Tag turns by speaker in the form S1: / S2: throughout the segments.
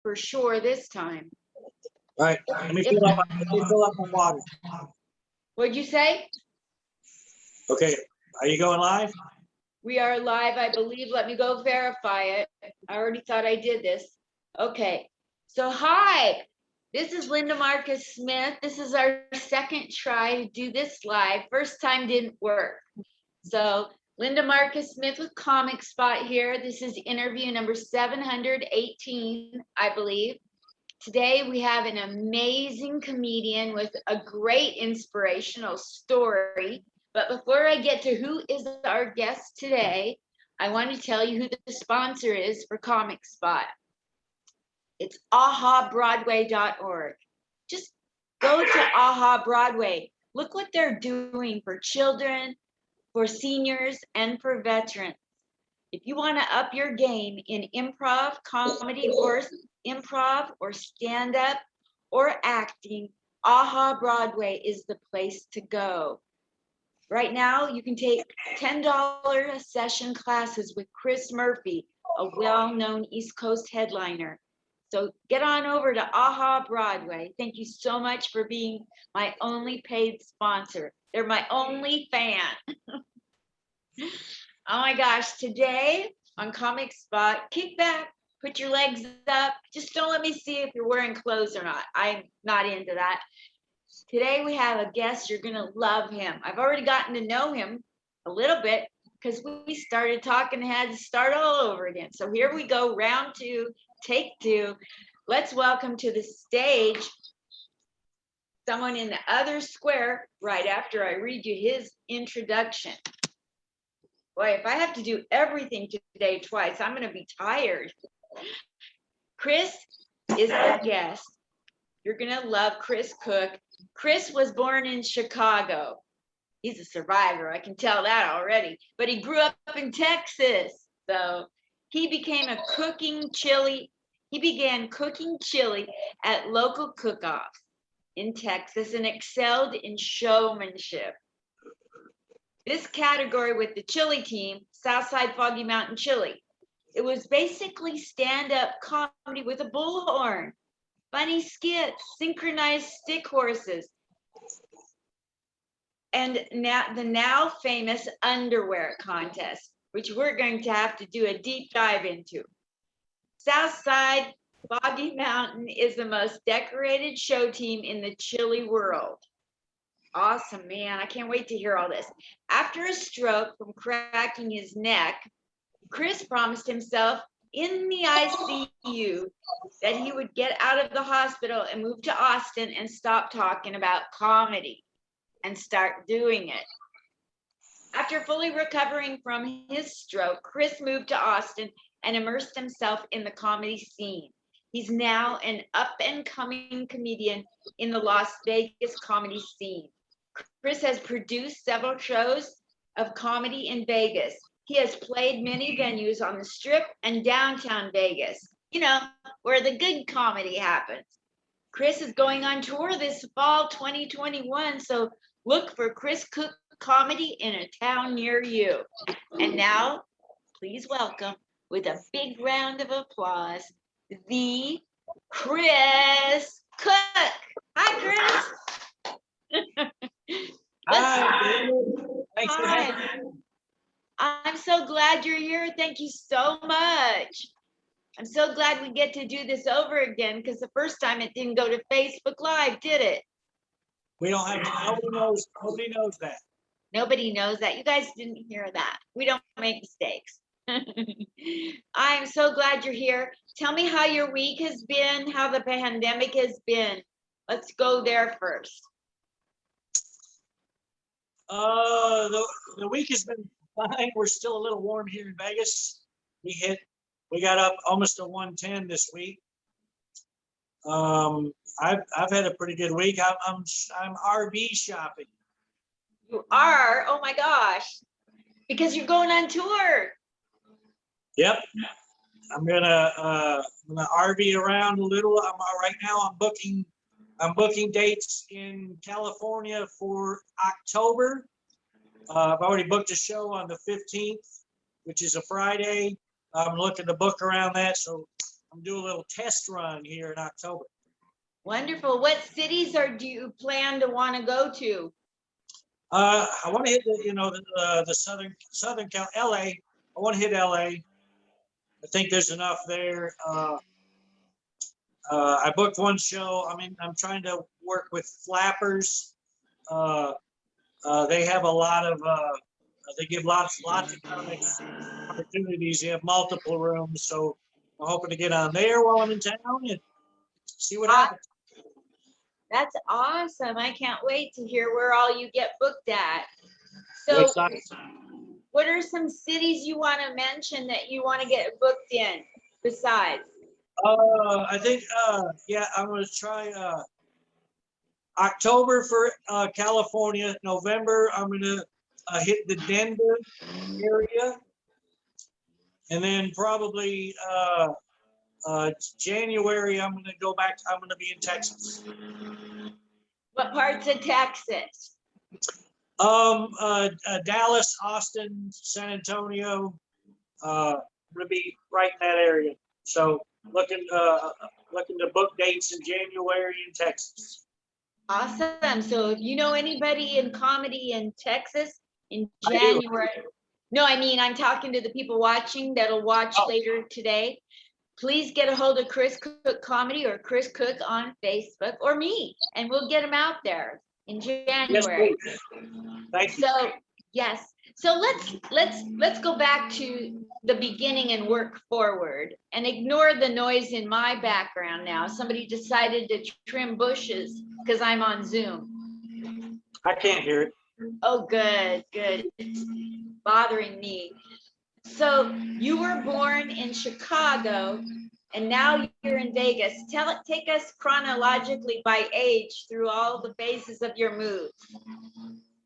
S1: for sure this time.
S2: All right, let me fill up my water.
S1: What'd you say?
S2: Okay, are you going live?
S1: We are live, I believe. Let me go verify it. I already thought I did this. Okay, so hi, this is Linda Marcus Smith. This is our second try to do this live. First time didn't work. So Linda Marcus Smith with Comic Spot here. This is interview number 718, I believe. Today we have an amazing comedian with a great inspirational story. But before I get to who is our guest today, I want to tell you who the sponsor is for Comic Spot. It's ahabroadway.org. Just go to Aha Broadway. Look what they're doing for children, for seniors, and for veterans. If you want to up your game in improv, comedy, or stand-up or acting, Aha Broadway is the place to go. Right now, you can take $10 a session classes with Chris Murphy, a well-known East Coast headliner. So get on over to Aha Broadway. Thank you so much for being my only paid sponsor. They're my only fan. Oh my gosh, today on Comic Spot, kick back, put your legs up. Just don't let me see if you're wearing clothes or not. I'm not into that. Today we have a guest, you're gonna love him. I've already gotten to know him a little bit because we started talking and had to start all over again. So here we go, round two, take two. Let's welcome to the stage someone in the other square right after I read you his introduction. Boy, if I have to do everything today twice, I'm gonna be tired. Chris is our guest. You're gonna love Chris Cook. Chris was born in Chicago. He's a survivor, I can tell that already. But he grew up in Texas. So he began cooking chili at local cook-offs in Texas and excelled in showmanship. This category with the chili team, Southside Foggy Mountain Chili. It was basically stand-up comedy with a bullhorn, funny skits, synchronized stick horses, and now the now famous underwear contest, which we're going to have to do a deep dive into. Southside Foggy Mountain is the most decorated show team in the chili world. Awesome, man. I can't wait to hear all this. After a stroke from cracking his neck, Chris promised himself in the ICU that he would get out of the hospital and move to Austin and stop talking about comedy and start doing it. After fully recovering from his stroke, Chris moved to Austin and immersed himself in the comedy scene. He's now an up-and-coming comedian in the Las Vegas comedy scene. Chris has produced several shows of comedy in Vegas. He has played many venues on the Strip and downtown Vegas, you know, where the good comedy happens. Chris is going on tour this fall 2021, so look for Chris Cook comedy in a town near you. And now, please welcome, with a big round of applause, the Chris Cook. Hi, Chris.
S2: Hi. Thanks for having me.
S1: I'm so glad you're here. Thank you so much. I'm so glad we get to do this over again because the first time it didn't go to Facebook Live, did it?
S2: We don't have to, nobody knows that.
S1: Nobody knows that. You guys didn't hear that. We don't make mistakes. I'm so glad you're here. Tell me how your week has been, how the pandemic has been. Let's go there first.
S2: The week has been fine. We're still a little warm here in Vegas. We got up almost to 110 this week. I've had a pretty good week. I'm RV shopping.
S1: You are? Oh my gosh. Because you're going on tour.
S2: Yep. I'm gonna RV around a little. Right now I'm booking dates in California for October. I've already booked a show on the 15th, which is a Friday. I'm looking to book around that. So I'm doing a little test run here in October.
S1: Wonderful. What cities do you plan to want to go to?
S2: I want to hit the southern LA. I want to hit LA. I think there's enough there. I booked one show. I mean, I'm trying to work with Flappers. They have a lot of. They give lots of comics opportunities. They have multiple rooms, so I'm hoping to get on there while I'm in town and see what happens.
S1: That's awesome. I can't wait to hear where all you get booked at.
S2: Well,
S1: So what are some cities you want to mention that you want to get booked in besides?
S2: I think, yeah, I'm going to try October for California. November, I'm going to hit the Denver area. And then probably January, I'm going to go back. I'm going to be in Texas.
S1: What parts of Texas?
S2: Dallas, Austin, San Antonio, going to be right in that area. So looking to book dates in January in Texas.
S1: Awesome. So if you know anybody in comedy in Texas in January, no, I mean, I'm talking to the people watching that'll watch later today. Please get a hold of Chris Cook Comedy or Chris Cook on Facebook or me, and we'll get them out there in January.
S2: Yes, thank you.
S1: So yes. So let's go back to the beginning and work forward and ignore the noise in my background now. Somebody decided to trim bushes because I'm on Zoom.
S2: I can't hear it.
S1: Oh, good. It's bothering me. So you were born in Chicago and now you're in Vegas. Take us chronologically by age through all the phases of your move.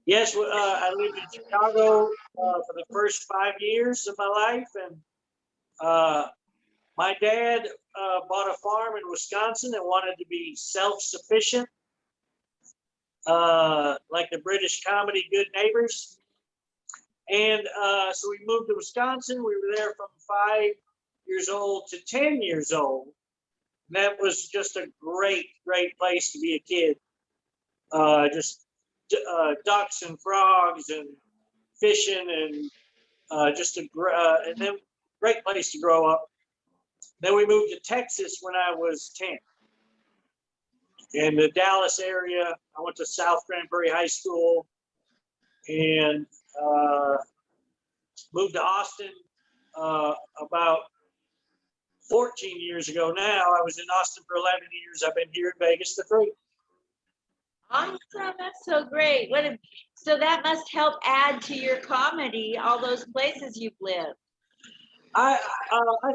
S2: Yes, I lived in Chicago for the first 5 years of my life, and my dad bought a farm in Wisconsin and wanted to be self-sufficient, like the British comedy Good Neighbors. And so we moved to Wisconsin. We were there from 5 years old to 10 years old. And that was just a great place to be a kid. Just ducks and frogs and fishing and just and then great place to grow up. Then we moved to Texas when I was 10. In the Dallas area, I went to South Grand Prairie High School and moved to Austin about 14 years ago now. I was in Austin for 11 years. I've been here in Vegas for 3.
S1: Awesome, that's so great. So that must help add to your comedy, all those places you've lived.
S2: I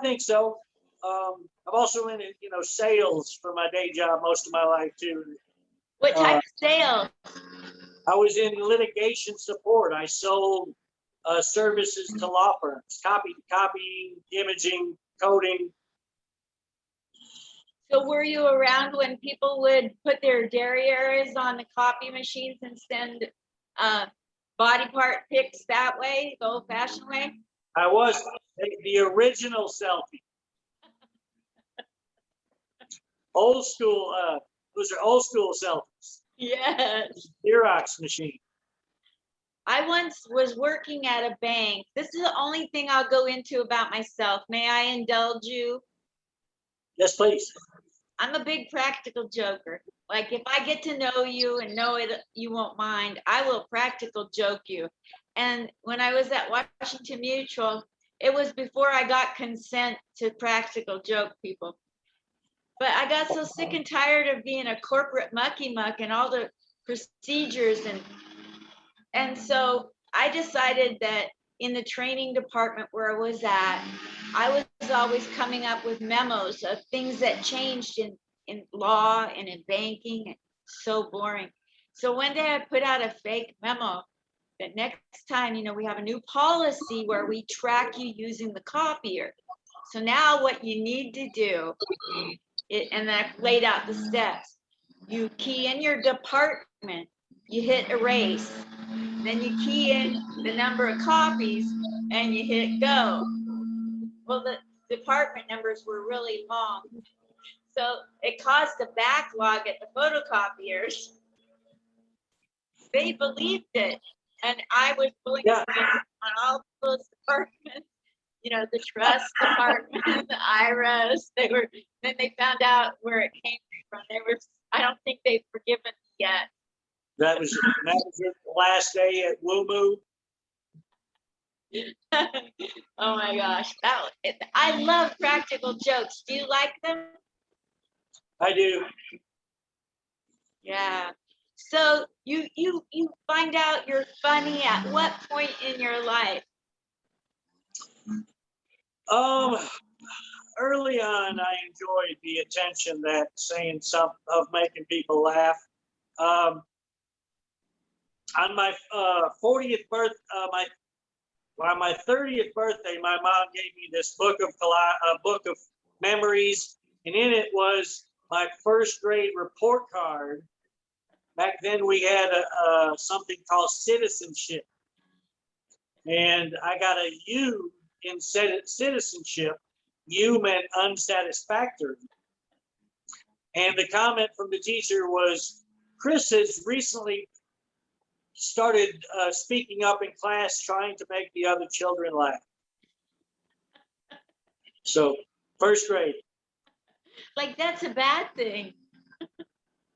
S2: think so. I'm also in sales for my day job most of my life too.
S1: What type of sales?
S2: I was in litigation support. I sold services to law firms, copying, imaging, coding.
S1: So were you around when people would put their derrieres on the copy machines and send body part pics that way, the old-fashioned way?
S2: I was the original selfie. Old school, those are old school selfies.
S1: Yes.
S2: Xerox machine.
S1: I once was working at a bank. This is the only thing I'll go into about myself. May I indulge you?
S2: Yes, please.
S1: I'm a big practical joker. Like if I get to know you and know it, you won't mind, I will practical joke you. And when I was at Washington Mutual, it was before I got consent to practical joke people. But I got so sick and tired of being a corporate mucky muck and all the procedures. And so I decided that in the training department where I was at, I was always coming up with memos of things that changed in law and in banking. It's so boring. So one day I put out a fake memo that next time, we have a new policy where we track you using the copier. So now what you need to do, and I laid out the steps. You key in your department, you hit erase, then you key in the number of copies and you hit go. Well, department numbers were really long. So it caused a backlog at the photocopiers. They believed it. And I was pulling
S2: Yeah.
S1: on all those departments, the trust department, the IRAs. Then they found out where it came from. I don't think they've forgiven me yet.
S2: That was your last day at WooMoo.
S1: Oh my gosh. I love practical jokes. Do you like them?
S2: I do.
S1: Yeah. So you find out you're funny at what point in your life?
S2: Early on, I enjoyed the attention that saying something of making people laugh. On my 40th birth, my 30th birthday, my mom gave me this book of memories, and in it was my first grade report card. Back then, we had something called citizenship, and I got a U in citizenship. U meant unsatisfactory, and the comment from the teacher was, "Chris has recently started speaking up in class, trying to make the other children laugh." So, first grade.
S1: Like that's a bad thing.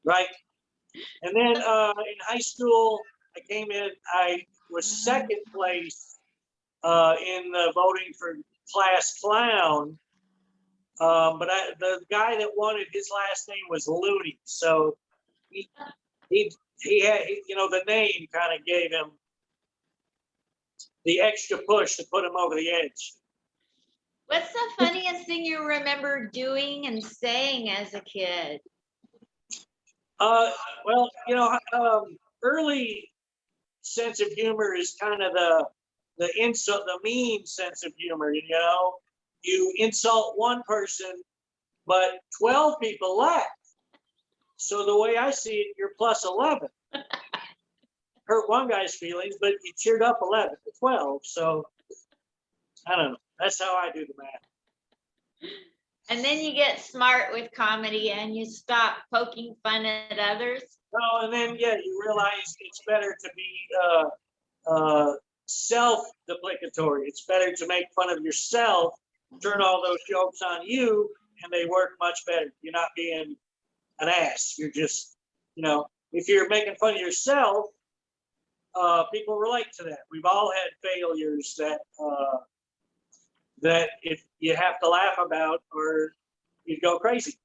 S2: Right. And then in high school, I was second place in the voting for class clown. But the guy that won it, his last name was Looney. So he had, the name kind of gave him the extra push to put him over the edge.
S1: What's the funniest thing you remember doing and saying as a kid?
S2: Well, early sense of humor is kind of the insult, the mean sense of humor. You insult one person, but 12 people laugh. So the way I see it, you're plus 11. Hurt one guy's feelings, but you cheered up 11 to 12. So I don't know. That's how I do the math.
S1: And then you get smart with comedy and you stop poking fun at others.
S2: Oh, and then you realize it's better to be self-deprecatory. It's better to make fun of yourself, turn all those jokes on you, and they work much better. You're not being an ass. You're just, if you're making fun of yourself, people relate to that. We've all had failures that if you have to laugh about or you go crazy.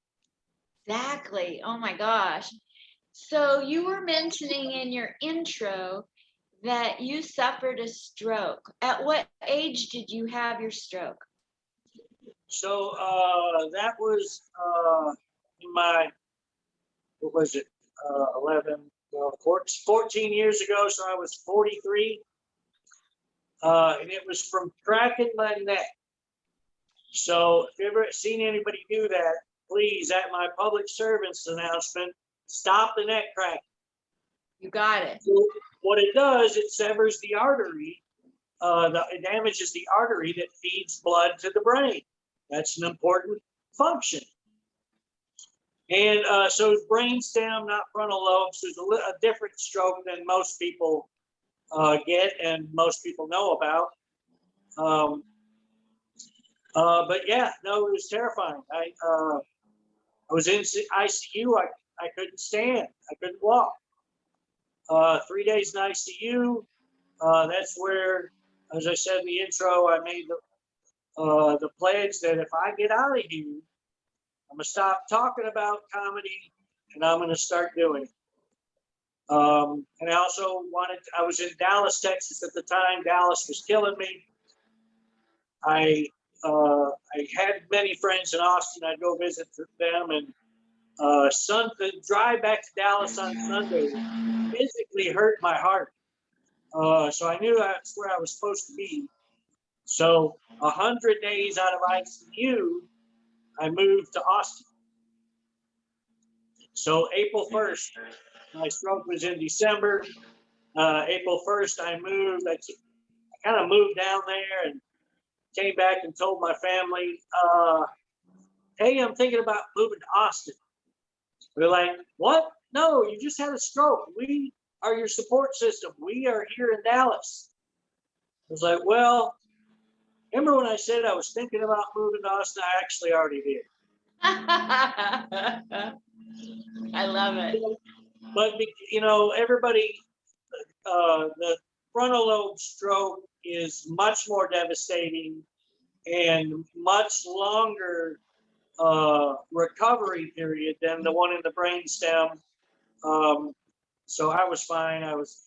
S1: Exactly. Oh my gosh. So you were mentioning in your intro that you suffered a stroke. At what age did you have your stroke?
S2: So that was in my, what was it, 11, 14 years ago. So I was 43. And it was from cracking my neck. So if you've ever seen anybody do that, please, at my public servants announcement, stop the neck cracking.
S1: You got it.
S2: So what it does, it severs the artery. It damages the artery that feeds blood to the brain. That's an important function. And so it's brainstem, not frontal lobes. There's a different stroke than most people get and most people know about. But yeah, no, it was terrifying. I was in ICU. I couldn't stand. I couldn't walk. 3 days in ICU. That's where, as I said in the intro, I made the pledge that if I get out of here, I'm gonna stop talking about comedy and I'm gonna start doing it. And I also I was in Dallas, Texas at the time. Dallas was killing me. I had many friends in Austin. I'd go visit them, and the drive back to Dallas on Sunday physically hurt my heart. So I knew that's where I was supposed to be. So 100 days out of ICU, I moved to Austin. So April 1st, my stroke was in December. April 1st, I moved. I kind of moved down there, and came back and told my family, hey, I'm thinking about moving to Austin. They're like, what? No, you just had a stroke. We are your support system. We are here in Dallas. I was like, well, remember when I said I was thinking about moving to Austin? I actually already did.
S1: I love it.
S2: But, everybody, the frontal lobe stroke is much more devastating and much longer recovery period than the one in the brainstem. So I was fine. I was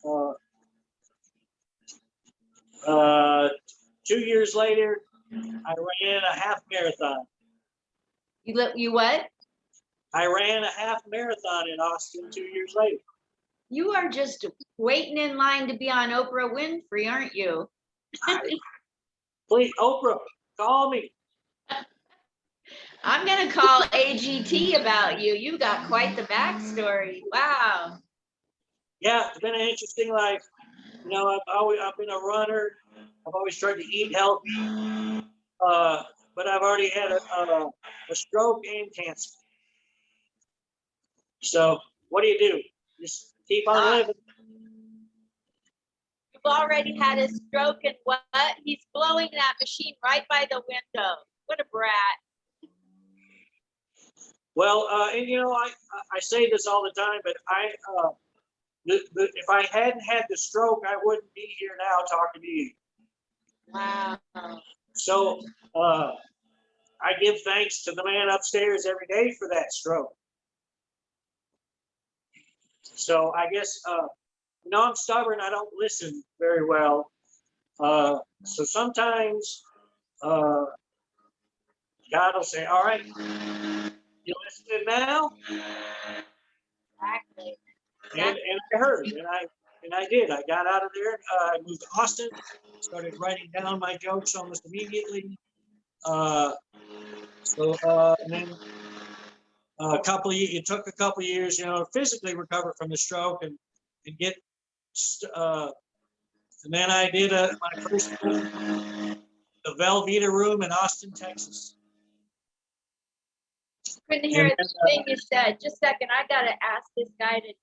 S2: 2 years later, I ran a half marathon.
S1: You what?
S2: I ran a half marathon in Austin 2 years later.
S1: You are just waiting in line to be on Oprah Winfrey, aren't you?
S2: Please, Oprah, call me.
S1: I'm gonna call AGT about you. You got quite the backstory. Wow.
S2: Yeah, it's been an interesting life. I've been a runner. I've always tried to eat healthy, but I've already had a stroke and cancer. So what do you do? Just keep on living.
S1: You've already had a stroke and what? He's blowing that machine right by the window. What a brat.
S2: Well, and I say this all the time, but if I hadn't had the stroke, I wouldn't be here now talking to you.
S1: Wow.
S2: So I give thanks to the man upstairs every day for that stroke. So I guess, I'm stubborn. I don't listen very well. So sometimes God will say, all right, you listening now?
S1: Exactly.
S2: And I heard, and I did. I got out of there. I moved to Austin, started writing down my jokes almost immediately. And then it took a couple of years, to physically recover from the stroke and get, and then I did my first the Velveeta room in Austin, Texas.
S1: Couldn't hear the thing you said. Just a second. I gotta ask this guy to.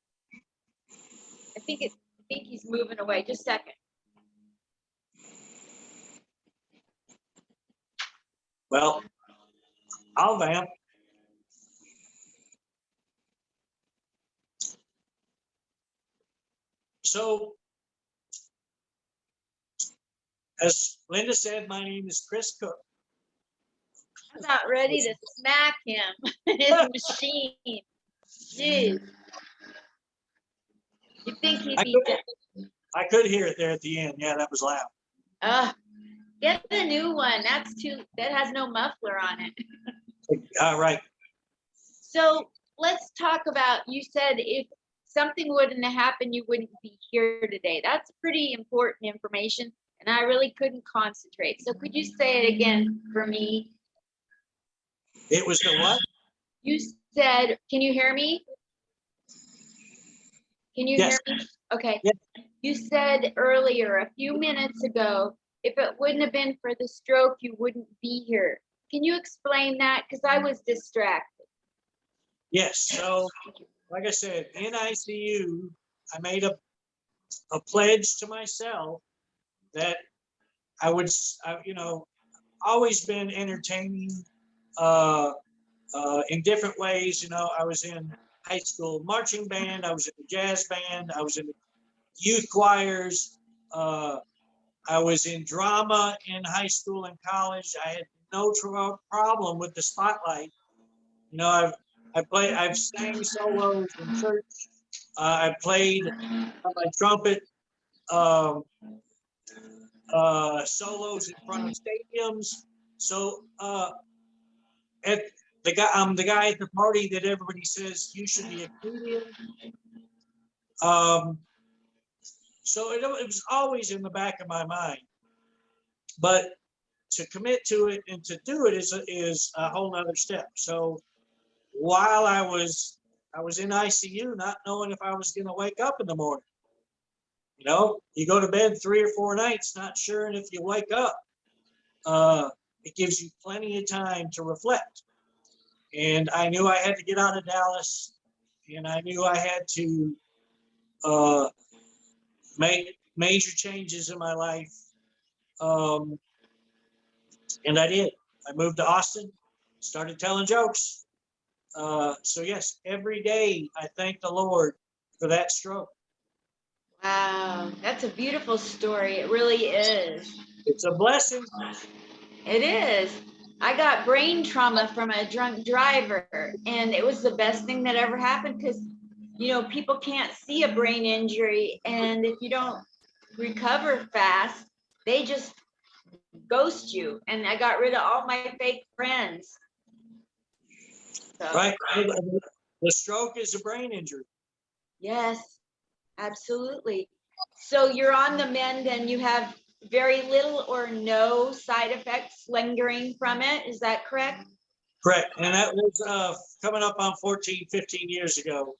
S1: I think he's moving away. Just a second.
S2: Well, I'll vamp. So, as Linda said, my name is Chris Cook.
S1: I'm not ready to smack him. His machine. Jeez. You think he'd be dead?
S2: I could hear it there at the end. Yeah, that was loud.
S1: Get the new one. That has no muffler on it.
S2: All right.
S1: So let's talk about, you said if something wouldn't have happened, you wouldn't be here today. That's pretty important information, and I really couldn't concentrate. So could you say it again for me?
S2: It was the what?
S1: You said, can you hear me? Can you
S2: Yes.
S1: hear me? Okay.
S2: Yes.
S1: You said earlier, a few minutes ago, if it wouldn't have been for the stroke, you wouldn't be here. Can you explain that? Because I was distracted.
S2: Yes. So, like I said, in ICU, I made a pledge to myself that I would, always been entertaining in different ways. I was in high school marching band, I was in the jazz band, I was in the youth choirs, I was in drama in high school and college. I had no problem with the spotlight. I've sang solos in church. I played my trumpet solos in front of stadiums. So I'm the guy at the party that everybody says you should be a comedian. So it was always in the back of my mind. But to commit to it and to do it is a whole nother step. So while I was in ICU, not knowing if I was going to wake up in the morning. You go to bed 3 or 4 nights, not sure if you wake up. it gives you plenty of time to reflect. And I knew I had to get out of Dallas, and I knew I had to make major changes in my life. And I did. I moved to Austin, started telling jokes. So yes, every day I thank the Lord for that stroke.
S1: Wow, that's a beautiful story. It really is.
S2: It's a blessing.
S1: It is. I got brain trauma from a drunk driver, and it was the best thing that ever happened because, you know, people can't see a brain injury, and if you don't recover fast, they just ghost you. And I got rid of all my fake friends. So,
S2: Right. The stroke is a brain injury.
S1: yes, absolutely. So you're on the mend and you have very little or no side effects lingering from it. Is that correct?
S2: Correct. And that was coming up on 14, 15 years ago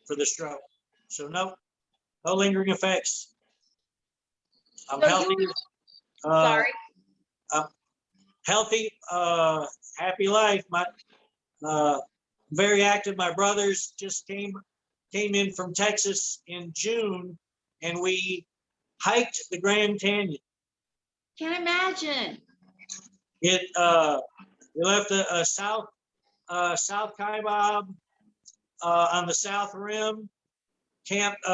S2: for the stroke. So no lingering effects. I'm
S1: So
S2: healthy.
S1: Sorry.
S2: Healthy, happy life. My very active. My brothers just came in from Texas in June, and we hiked the Grand Canyon.
S1: Can't imagine.
S2: We left a South Kaibab on the south rim, camped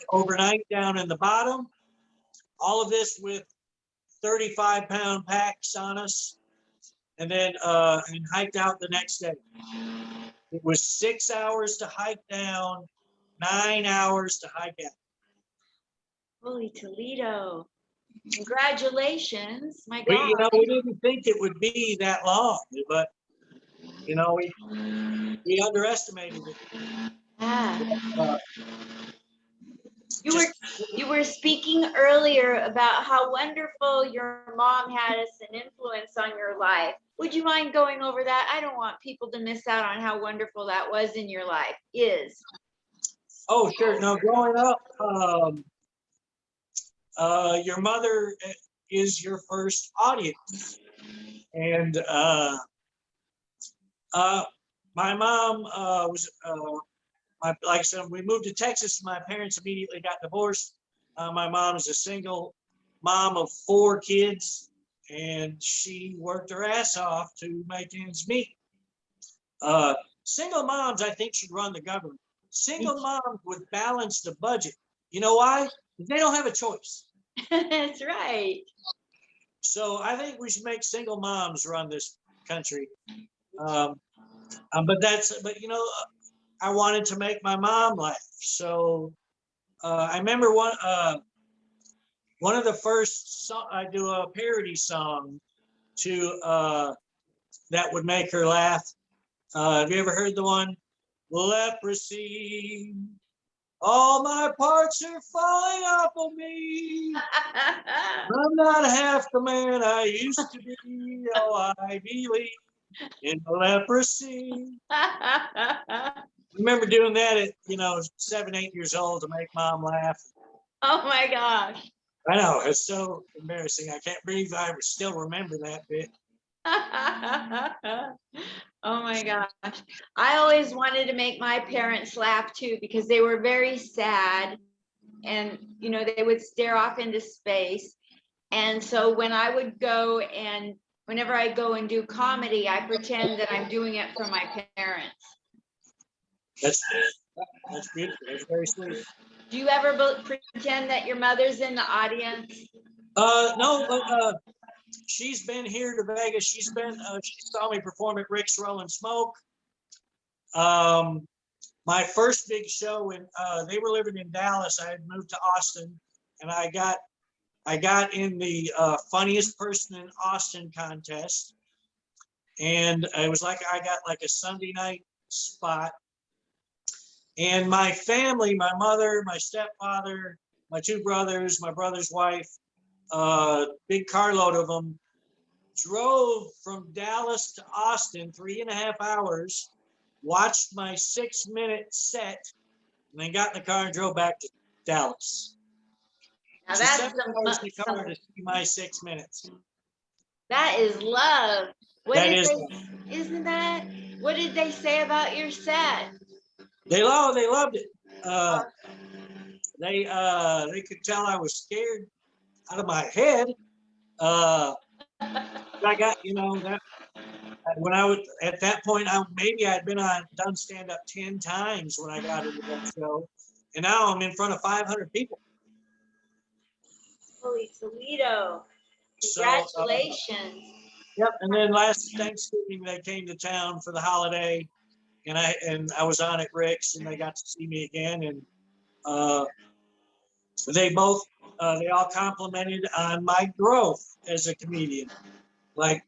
S2: overnight down in the bottom. All of this with 35-pound packs on us, and then and hiked out the next day. It was 6 hours to hike down, 9 hours to hike out.
S1: Holy Toledo. Congratulations. My
S2: We,
S1: God.
S2: we didn't think it would be that long, but we underestimated it.
S1: Ah.
S2: Uh,
S1: You were speaking earlier about how wonderful your mom had as an influence on your life. Would you mind going over that? I don't want people to miss out on how wonderful that was in your life.
S2: Oh, sure. No, growing up, your mother is your first audience, and my mom was like I said, we moved to Texas. My parents immediately got divorced. My mom is a single mom of 4 kids, and she worked her ass off to make ends meet. Single moms, I think, should run the government. Single moms would balance the budget. You know why? Because they don't have a choice.
S1: That's right.
S2: So I think we should make single moms run this country. But I wanted to make my mom laugh. So I remember one of the first I do a parody song to that would make her laugh. Have you ever heard the one? Leprosy. All my parts are falling off of me. I'm not half the man I used to be. Oh, I believe in leprosy. I remember doing that at 7, 8 years old to make mom laugh.
S1: Oh my gosh.
S2: I know, it's so embarrassing. I can't believe I still remember that bit.
S1: Oh my gosh. I always wanted to make my parents laugh too because they were very sad and they would stare off into space. And so when I would go and whenever I go and do comedy, I pretend that I'm doing it for my parents.
S2: That's beautiful. That's very sweet.
S1: Do you ever pretend that your mother's in the audience?
S2: No, she's been here to Vegas. She saw me perform at Rick's Rollin' Smoke. My first big show when they were living in Dallas, I had moved to Austin, and I got in the funniest person in Austin contest, and it was like I got like a Sunday night spot. And my family, my mother, my stepfather, my 2 brothers, my brother's wife, big carload of them, drove from Dallas to Austin 3.5 hours, watched my 6-minute set, and then got in the car and drove back to Dallas.
S1: Now
S2: So
S1: that's
S2: 7 hours in the car to see my 6 minutes.
S1: That is love. What
S2: That
S1: did
S2: is,
S1: they, isn't that, what did they say about your set?
S2: they loved it. They could tell I was scared out of my head. I got, that when I was at that point, maybe I'd been done stand up 10 times when I got into that show, and now I'm in front of 500 people.
S1: Holy Toledo.
S2: So,
S1: Congratulations.
S2: yep. And then last Thanksgiving they came to town for the holiday, and I was on at Rick's, and they got to see me again, and they all complimented on my growth as a comedian. Like,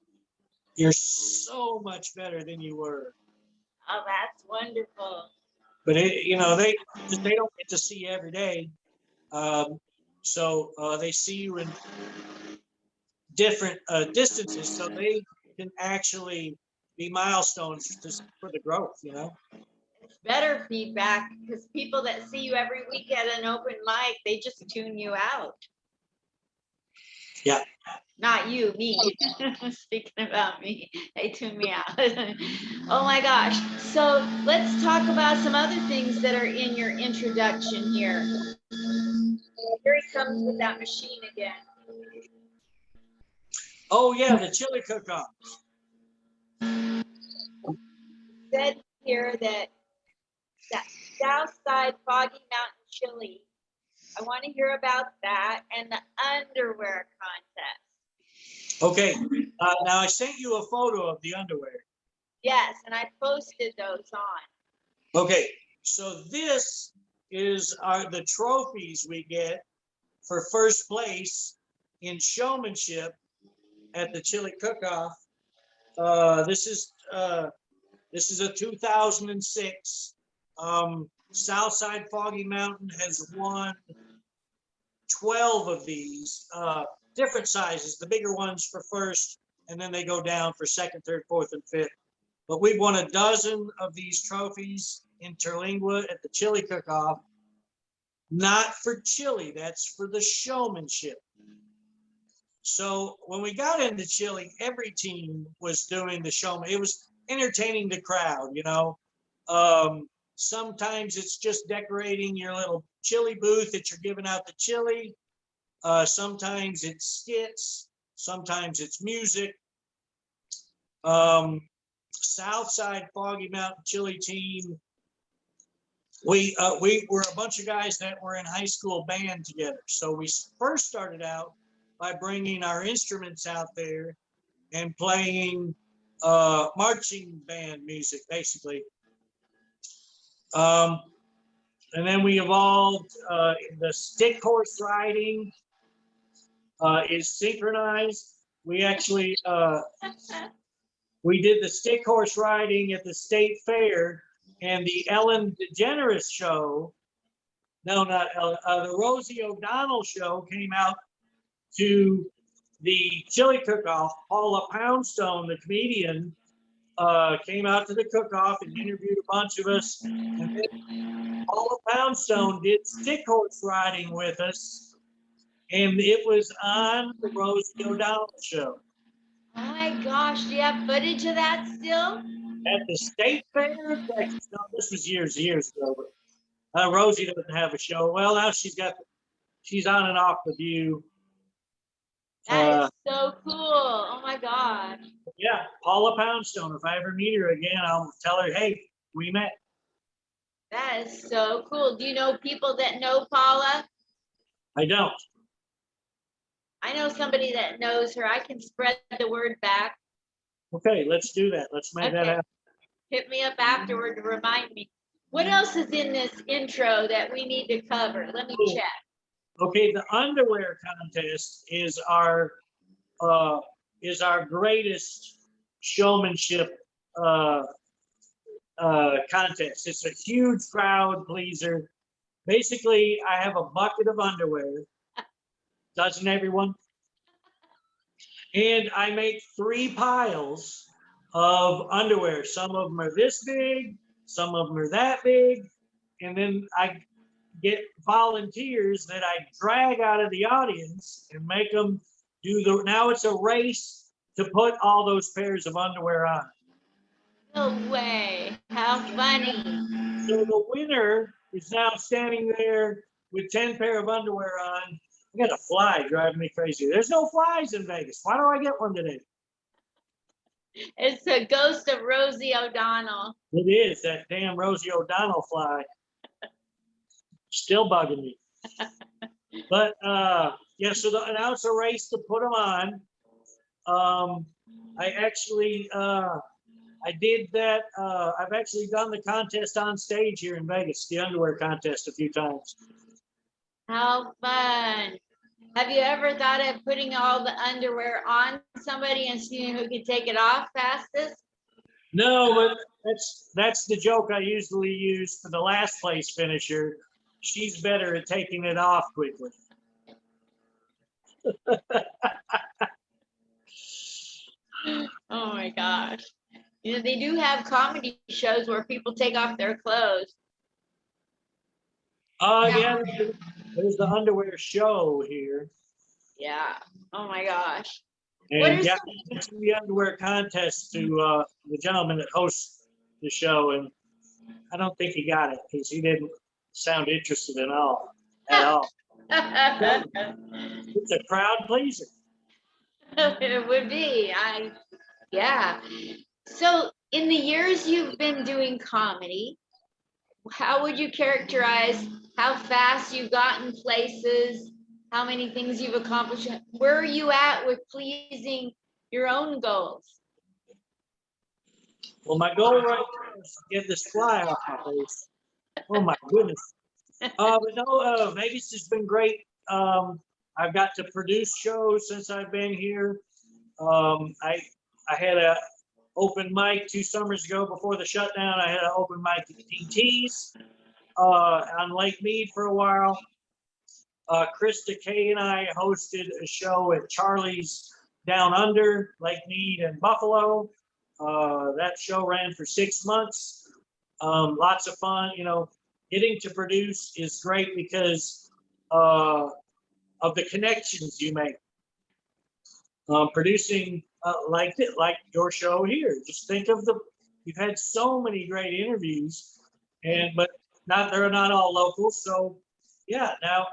S2: you're so much better than you were.
S1: Oh, that's wonderful.
S2: But they don't get to see you every day, so they see you in different distances, so they can actually be milestones for the growth.
S1: It's better feedback because people that see you every week at an open mic, they just tune you out.
S2: Yeah.
S1: Not you, me. Speaking about me, they tune me out. Oh my gosh. So let's talk about some other things that are in your introduction here. Here he comes with that machine again.
S2: Oh yeah, the chili cook-off.
S1: Said here that Southside Foggy Mountain Chili. I want to hear about that and the underwear contest.
S2: Okay, now I sent you a photo of the underwear.
S1: Yes, and I posted those on.
S2: Okay, so this is the trophies we get for first place in showmanship at the chili cook-off. This is a 2006. Southside Foggy Mountain has won 12 of these, different sizes. The bigger ones for first, and then they go down for second, third, fourth, and fifth. But we've won a dozen of these trophies in Terlingua at the chili cook-off. Not for chili, that's for the showmanship. So when we got into chili, every team was doing the showman. It was entertaining the crowd, sometimes it's just decorating your little chili booth that you're giving out the chili. Sometimes it's skits. Sometimes it's music. Southside Foggy Mountain Chili team. We were a bunch of guys that were in high school band together. So we first started out by bringing our instruments out there and playing marching band music, basically. And then we evolved. The stick horse riding is synchronized. We actually we did the stick horse riding at the state fair, and the Ellen DeGeneres show. No, not Ellen. The Rosie O'Donnell show came out to the chili cook-off. Paula Poundstone, the comedian, came out to the cook-off and interviewed a bunch of us. And then Paula Poundstone did stick horse riding with us, and it was on the Rosie O'Donnell show.
S1: Oh my gosh, do you have footage of that still?
S2: At the state fair? No, this was years ago. But Rosie doesn't have a show. Well, now she's on and off the View.
S1: That is so cool. Oh my gosh.
S2: Yeah, Paula Poundstone. If I ever meet her again, I'll tell her, hey, we met.
S1: That is so cool. Do you know people that know Paula?
S2: I don't.
S1: I know somebody that knows her. I can spread the word back.
S2: Okay, let's do that. Let's make that happen.
S1: Hit me up afterward to remind me. What else is in this intro that we need to cover? Let me check.
S2: Okay, the underwear contest is our greatest showmanship contest. It's a huge crowd pleaser. Basically, I have a bucket of underwear. Doesn't everyone? And I make 3 piles of underwear. Some of them are this big, some of them are that big, and then I get volunteers that I drag out of the audience and make them do now it's a race to put all those pairs of underwear on.
S1: No way. How funny.
S2: So the winner is now standing there with 10 pair of underwear on. I got a fly driving me crazy. There's no flies in Vegas. Why do I get one today?
S1: It's the ghost of Rosie O'Donnell.
S2: It is that damn Rosie O'Donnell fly. Still bugging me. But yeah, so now it's a race to put them on. I actually I did that. I've actually done the contest on stage here in Vegas, the underwear contest, a few times.
S1: How fun. Have you ever thought of putting all the underwear on somebody and seeing who can take it off fastest?
S2: No, but that's the joke I usually use for the last place finisher. She's better at taking it off quickly.
S1: Oh my gosh. You know, they do have comedy shows where people take off their clothes.
S2: Yeah, there's the underwear show here.
S1: Yeah. Oh my gosh.
S2: And yeah, it's the underwear contest to the gentleman that hosts the show, and I don't think he got it because he didn't sound interested at all. It's a crowd pleaser.
S1: It would be. Yeah. So in the years you've been doing comedy, how would you characterize how fast you've gotten places, how many things you've accomplished? Where are you at with pleasing your own goals?
S2: Well, my goal right now is to get this fly off my face. Oh my goodness. But no, Vegas has been great. I've got to produce shows since I've been here. I had a open mic 2 summers ago before the shutdown. I had an open mic at DT's on Lake Mead for a while. Krista Kay and I hosted a show at Charlie's Down Under, Lake Mead and Buffalo. That show ran for 6 months. Lots of fun. You know, getting to produce is great because of the connections you make. Producing like your show here. Just think of you've had so many great interviews, but they're not all local. So yeah, now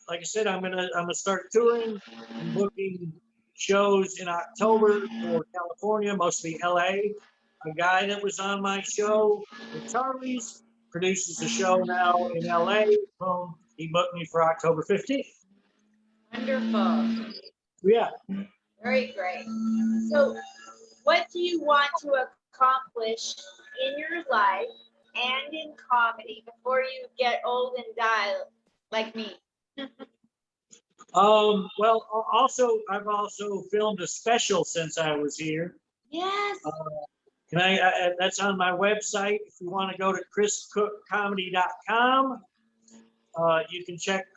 S2: like I said, I'm gonna start touring and booking shows in October for California, mostly LA. A guy that was on my show with Charlie's produces a show now in LA. Boom, he booked me for October 15th.
S1: Wonderful.
S2: Yeah.
S1: Very great. So what do you want to accomplish in your life and in comedy before you get old and die like me?
S2: Well, I've also filmed a special since I was here.
S1: Yes.
S2: That's on my website. If you want to go to chriscookcomedy.com, you can check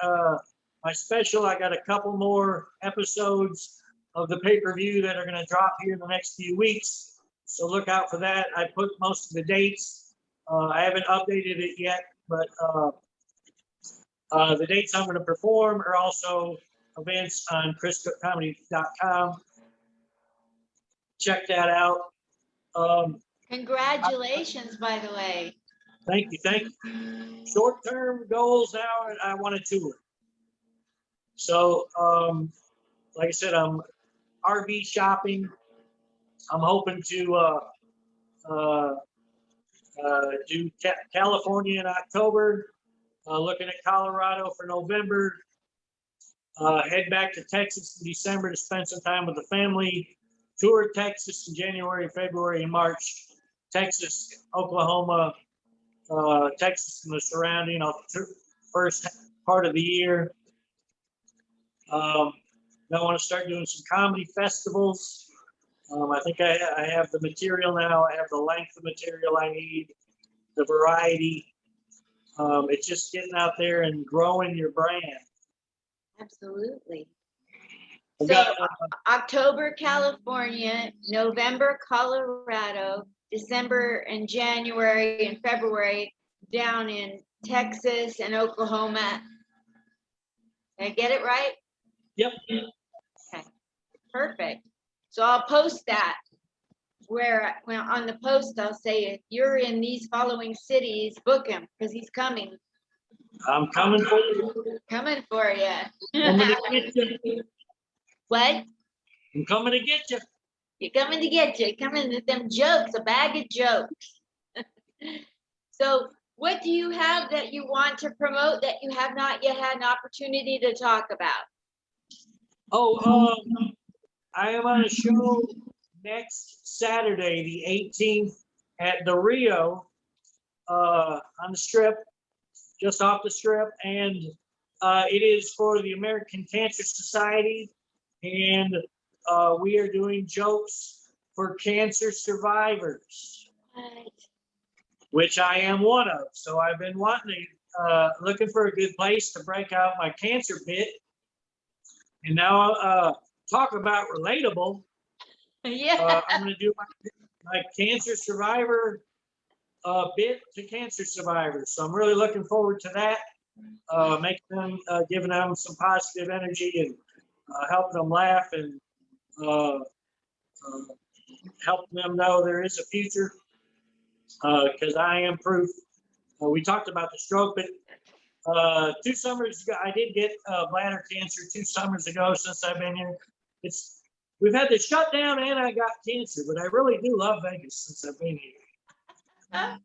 S2: my special. I got a couple more episodes of the pay-per-view that are going to drop here in the next few weeks. So look out for that. I put most of the dates. I haven't updated it yet, but the dates I'm going to perform are also events on chriscookcomedy.com. Check that out.
S1: Congratulations, by the way.
S2: Thank you. Short-term goals now, I want to tour. So, like I said, I'm RV shopping. I'm hoping to do California in October, looking at Colorado for November, head back to Texas in December to spend some time with the family, tour Texas in January, February, and March, Texas, Oklahoma, Texas and the surrounding, first part of the year. I want to start doing some comedy festivals. I think I have the material now. I have the length of material I need, the variety. It's just getting out there and growing your brand.
S1: Absolutely. So October, California, November, Colorado, December and January and February down in Texas and Oklahoma. Did I get it right?
S2: Yep.
S1: Okay. Perfect. So I'll post that where, well, on the post, I'll say, if you're in these following cities, book him because he's coming,
S2: I'm coming for you.
S1: coming for
S2: Coming
S1: you.
S2: to get you.
S1: What?
S2: I'm coming to get you.
S1: You're coming to get you, coming with them jokes, a bag of jokes. So what do you have that you want to promote that you have not yet had an opportunity to talk about?
S2: Oh, I am on a show next Saturday, the 18th, at the Rio, on the Strip, just off the Strip, and it is for the American Cancer Society, and we are doing jokes for cancer survivors,
S1: What?
S2: which I am one of. So I've been wanting to, looking for a good place to break out my cancer bit, and now talk about relatable.
S1: Yeah.
S2: I'm going to do my cancer survivor bit to cancer survivors. So I'm really looking forward to that. Making them, giving them some positive energy and helping them laugh and helping them know there is a future. Because I am proof. We talked about the stroke, but 2 summers ago, I did get bladder cancer 2 summers ago since I've been here. We've had to shut down and I got cancer, but I really do love Vegas since I've been here.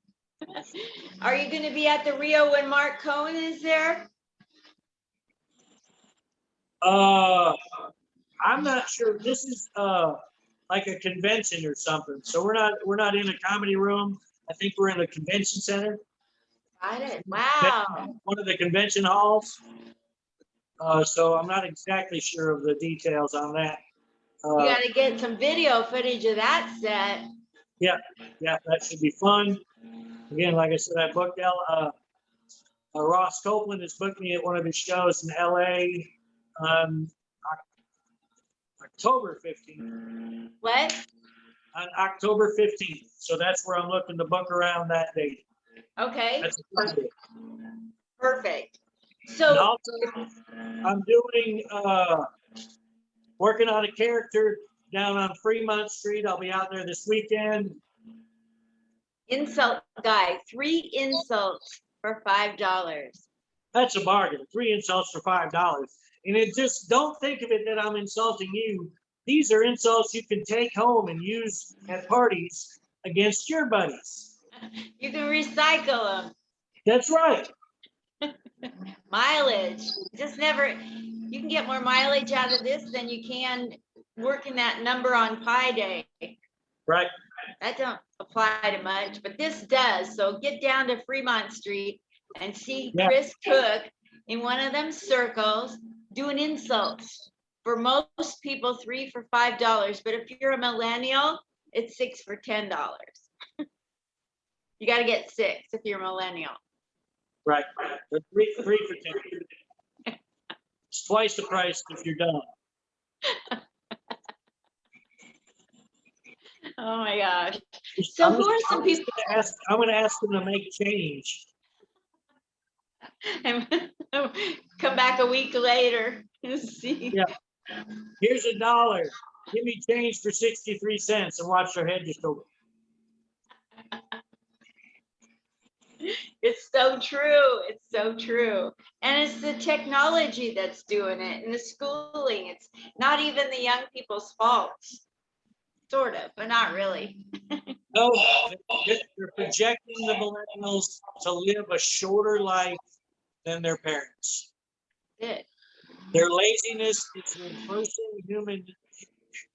S1: Are you going to be at the Rio when Mark Cohen is there?
S2: I'm not sure. This is like a convention or something. So we're not in a comedy room. I think we're in a convention center.
S1: Got it. Wow.
S2: One of the convention halls. So I'm not exactly sure of the details on that.
S1: You got to get some video footage of that set.
S2: Yeah, that should be fun. Again, like I said, I booked Ross Copeland has booked me at one of his shows in LA on October 15th.
S1: What?
S2: On October 15th. So that's where I'm looking to book around that date.
S1: Okay.
S2: That's a Sunday.
S1: Perfect.
S2: And
S1: So,
S2: also, I'm doing working on a character down on Fremont Street. I'll be out there this weekend.
S1: insult guy, 3 insults for $5.
S2: That's a bargain. 3 insults for $5. And it just, don't think of it that I'm insulting you. These are insults you can take home and use at parties against your buddies.
S1: You can recycle them.
S2: That's right.
S1: Mileage. Just never, you can get more mileage out of this than you can working that number on Pi Day.
S2: Right.
S1: That don't apply to much, but this does. So get down to Fremont Street and see
S2: Yeah.
S1: Chris Cook in one of them circles doing insults. For most people, 3 for $5. But if you're a millennial, it's 6 for $10. You got to get 6 if you're a millennial.
S2: Right. The three for 10. It's twice the price if you're done.
S1: Oh my gosh. So who are some people?
S2: I'm going to ask them to make change.
S1: And come back a week later and see.
S2: Yeah. Here's $1. Give me change for 63 cents and watch their head just go.
S1: It's so true. It's so true. And it's the technology that's doing it and the schooling. It's not even the young people's fault. Sort of, but not really.
S2: No, they're projecting the millennials to live a shorter life than their parents.
S1: Good.
S2: Their laziness is reversing human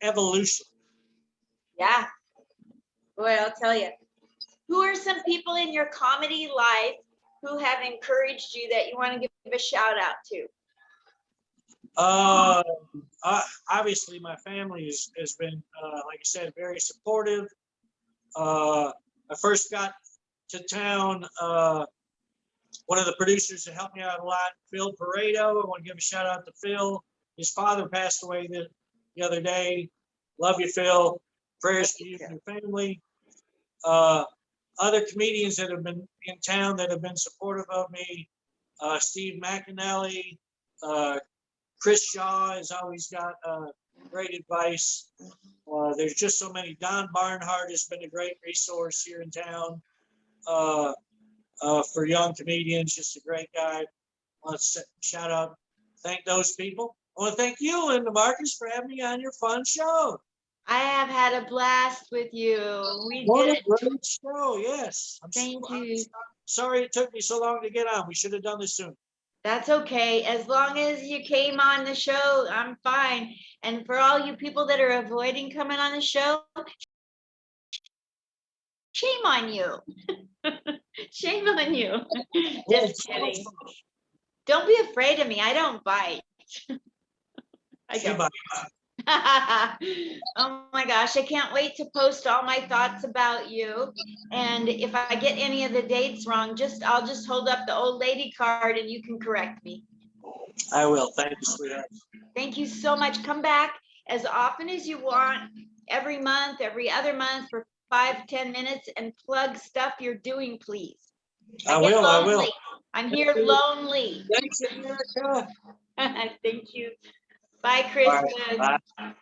S2: evolution.
S1: Yeah. Boy, I'll tell you. Who are some people in your comedy life who have encouraged you that you want to give a shout out to?
S2: Obviously, my family has been, like I said, very supportive. I first got to town. One of the producers that helped me out a lot, Phil Pareto. I want to give a shout out to Phil. His father passed away the other day. Love you, Phil. Prayers to you and your family. Other comedians that have been in town that have been supportive of me. Steve McAnally, Chris Shaw has always got great advice. There's just so many. Don Barnhart has been a great resource here in town for young comedians, just a great guy. Let's shout out, thank those people. I want to thank you, Linda Marcus, for having me on your fun show.
S1: I have had a blast with you. We
S2: What
S1: did
S2: a
S1: it.
S2: great show, yes.
S1: Thank you.
S2: Sorry it took me so long to get on. We should have done this soon.
S1: That's okay. As long as you came on the show, I'm fine. And for all you people that are avoiding coming on the show, shame on you. Shame on you. Just kidding. Don't be afraid of me. I don't bite. I don't. Oh my gosh, I can't wait to post all my thoughts about you. And if I get any of the dates wrong, I'll just hold up the old lady card and you can correct me.
S2: I will. Thank you, sweetheart.
S1: Thank you so much. Come back as often as you want, every month, every other month for 5-10 minutes and plug stuff you're doing, please.
S2: I will.
S1: I'm here lonely.
S2: Thanks, America.
S1: Thank you. Bye, Kristen.
S2: Bye.